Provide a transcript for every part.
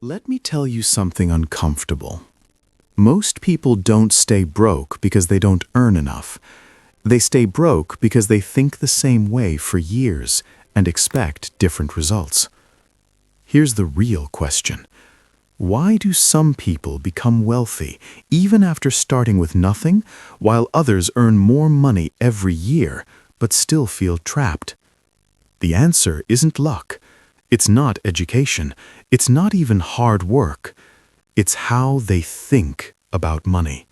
Let me tell you something uncomfortable. Most people don't stay broke because they don't earn enough. They stay broke because they think the same way for years and expect different results. Here's the real question. Why do some people become wealthy even after starting with nothing, while others earn more money every year but still feel trapped? The answer isn't luck. It's not education. It's not even hard work. It's how they think about money.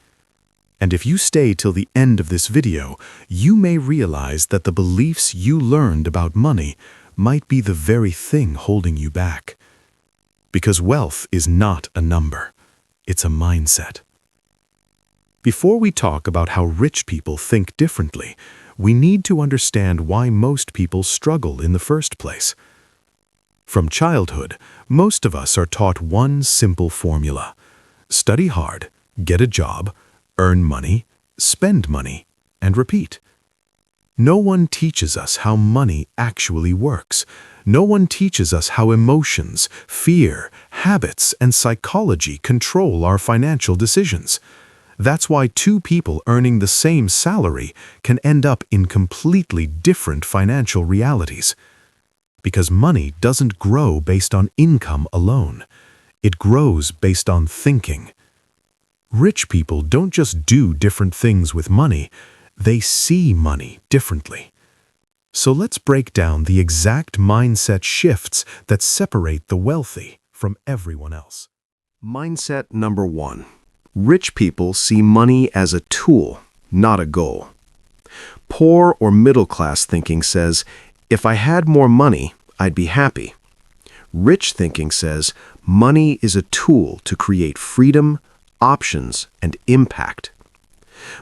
And if you stay till the end of this video, you may realize that the beliefs you learned about money might be the very thing holding you back. Because wealth is not a number. It's a mindset. Before we talk about how rich people think differently, we need to understand why most people struggle in the first place. From childhood, most of us are taught one simple formula: study hard, get a job, earn money, spend money, and repeat. No one teaches us how money actually works. No one teaches us how emotions, fear, habits, and psychology control our financial decisions. That's why two people earning the same salary can end up in completely different financial realities. Because money doesn't grow based on income alone. It grows based on thinking. Rich people don't just do different things with money, they see money differently. So let's break down the exact mindset shifts that separate the wealthy from everyone else. Mindset number 1. Rich people see money as a tool, not a goal. Poor or middle-class thinking says, if I had more money, I'd be happy. Rich thinking says, money is a tool to create freedom, options, and impact.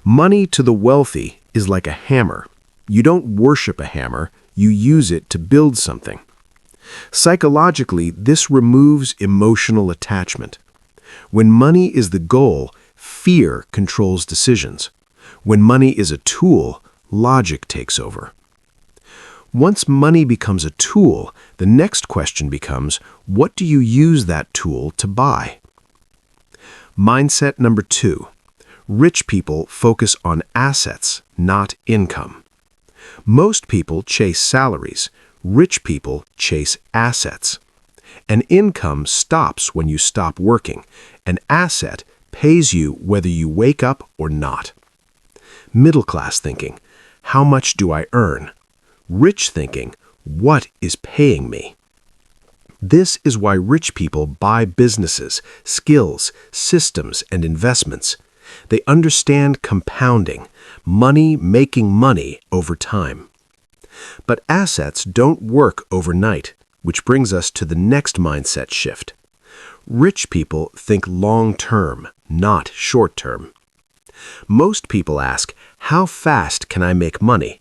Money to the wealthy is like a hammer. You don't worship a hammer, you use it to build something. Psychologically, this removes emotional attachment. When money is the goal, fear controls decisions. When money is a tool, logic takes over. Once money becomes a tool, the next question becomes, what do you use that tool to buy? Mindset number 2. Rich people focus on assets, not income. Most people chase salaries. Rich people chase assets. An income stops when you stop working. An asset pays you whether you wake up or not. Middle-class thinking, how much do I earn? Rich thinking, what is paying me? This is why rich people buy businesses, skills, systems, and investments. They understand compounding, money making money over time. But assets don't work overnight, which brings us to the next mindset shift. Rich people think long-term, not short-term. Most people ask, how fast can I make money?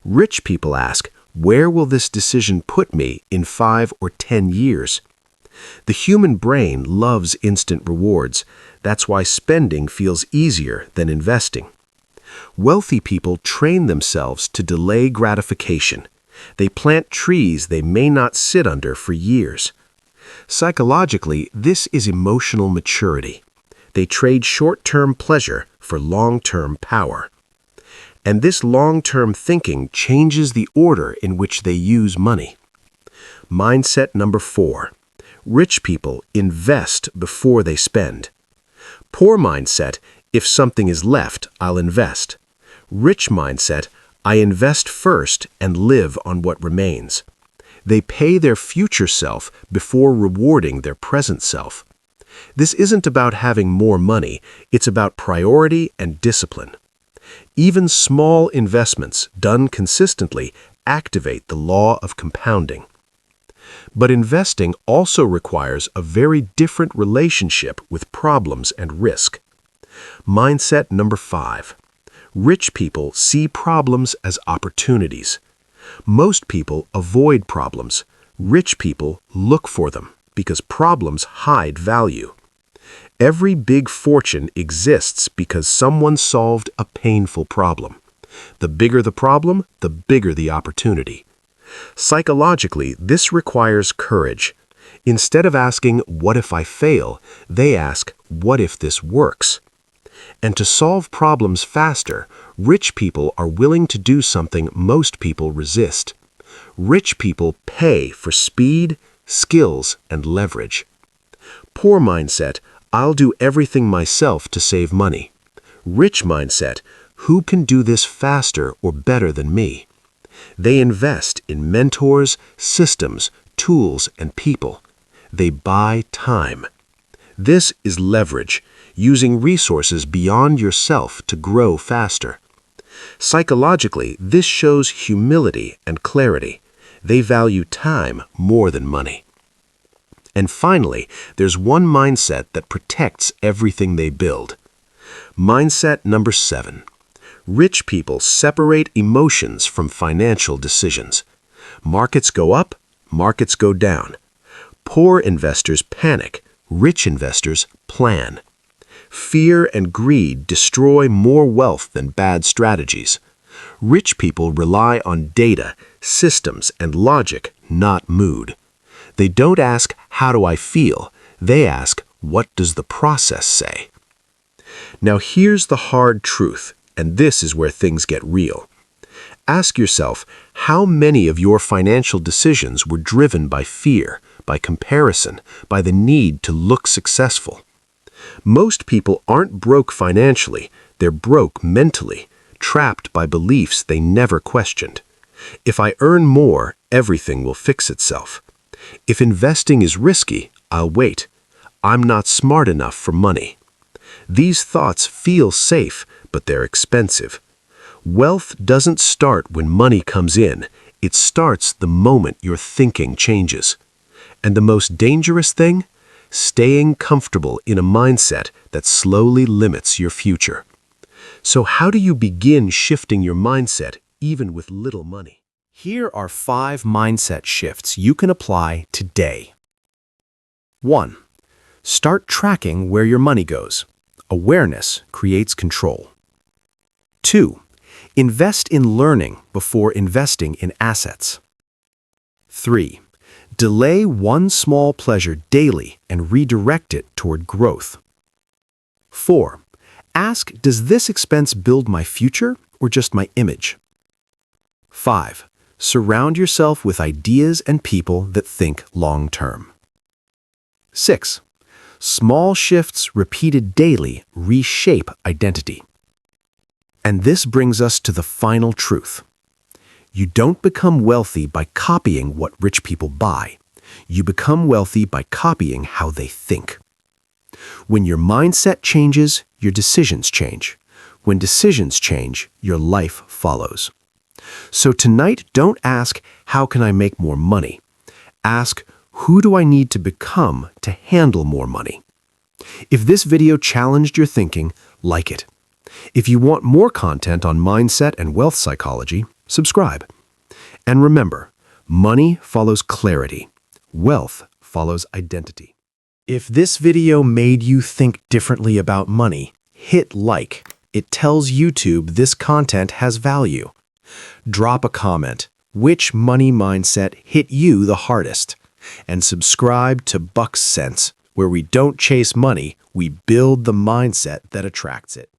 Rich people ask, where will this decision put me in 5 or 10 years? The human brain loves instant rewards. That's why spending feels easier than investing. Wealthy people train themselves to delay gratification. They plant trees they may not sit under for years. Psychologically, this is emotional maturity. They trade short-term pleasure for long-term power. And this long-term thinking changes the order in which they use money. Mindset number 4. Rich people invest before they spend. Poor mindset, if something is left, I'll invest. Rich mindset, I invest first and live on what remains. They pay their future self before rewarding their present self. This isn't about having more money, it's about priority and discipline. Even small investments done consistently activate the law of compounding. But investing also requires a very different relationship with problems and risk. Mindset number 5. Rich people see problems as opportunities. Most people avoid problems. Rich people look for them because problems hide value. Every big fortune exists because someone solved a painful problem. The bigger the problem, the bigger the opportunity. Psychologically, this requires courage. Instead of asking, "What if I fail?" they ask, "What if this works?" And to solve problems faster, rich people are willing to do something most people resist. Rich people pay for speed, skills, and leverage. Poor mindset, "I'll do everything myself to save money." Rich mindset, "Who can do this faster or better than me?" They invest in mentors, systems, tools, and people. They buy time. This is leverage, using resources beyond yourself to grow faster. Psychologically, this shows humility and clarity. They value time more than money. And finally, there's one mindset that protects everything they build. Mindset number 7. Rich people separate emotions from financial decisions. Markets go up, markets go down. Poor investors panic, rich investors plan. Fear and greed destroy more wealth than bad strategies. Rich people rely on data, systems, and logic, not mood. They don't ask, "How do I feel?" They ask, "What does the process say?" Now here's the hard truth, and this is where things get real. Ask yourself, how many of your financial decisions were driven by fear, by comparison, by the need to look successful? Most people aren't broke financially, they're broke mentally, trapped by beliefs they never questioned. If I earn more, everything will fix itself. If investing is risky, I'll wait. I'm not smart enough for money. These thoughts feel safe, but they're expensive. Wealth doesn't start when money comes in. It starts the moment your thinking changes. And the most dangerous thing? Staying comfortable in a mindset that slowly limits your future. So how do you begin shifting your mindset even with little money? Here are 5 mindset shifts you can apply today. 1. Start tracking where your money goes. Awareness creates control. 2. Invest in learning before investing in assets. 3. Delay one small pleasure daily and redirect it toward growth. 4. Ask, does this expense build my future or just my image? 5. Surround yourself with ideas and people that think long-term. 6. Small shifts repeated daily reshape identity. And this brings us to the final truth. You don't become wealthy by copying what rich people buy. You become wealthy by copying how they think. When your mindset changes, your decisions change. When decisions change, your life follows. So tonight, don't ask, how can I make more money? Ask, who do I need to become to handle more money? If this video challenged your thinking, like it. If you want more content on mindset and wealth psychology, subscribe. And remember, money follows clarity. Wealth follows identity. If this video made you think differently about money, hit like. It tells YouTube this content has value. Drop a comment. Which money mindset hit you the hardest? And subscribe to Buck's Sense, where we don't chase money, we build the mindset that attracts it.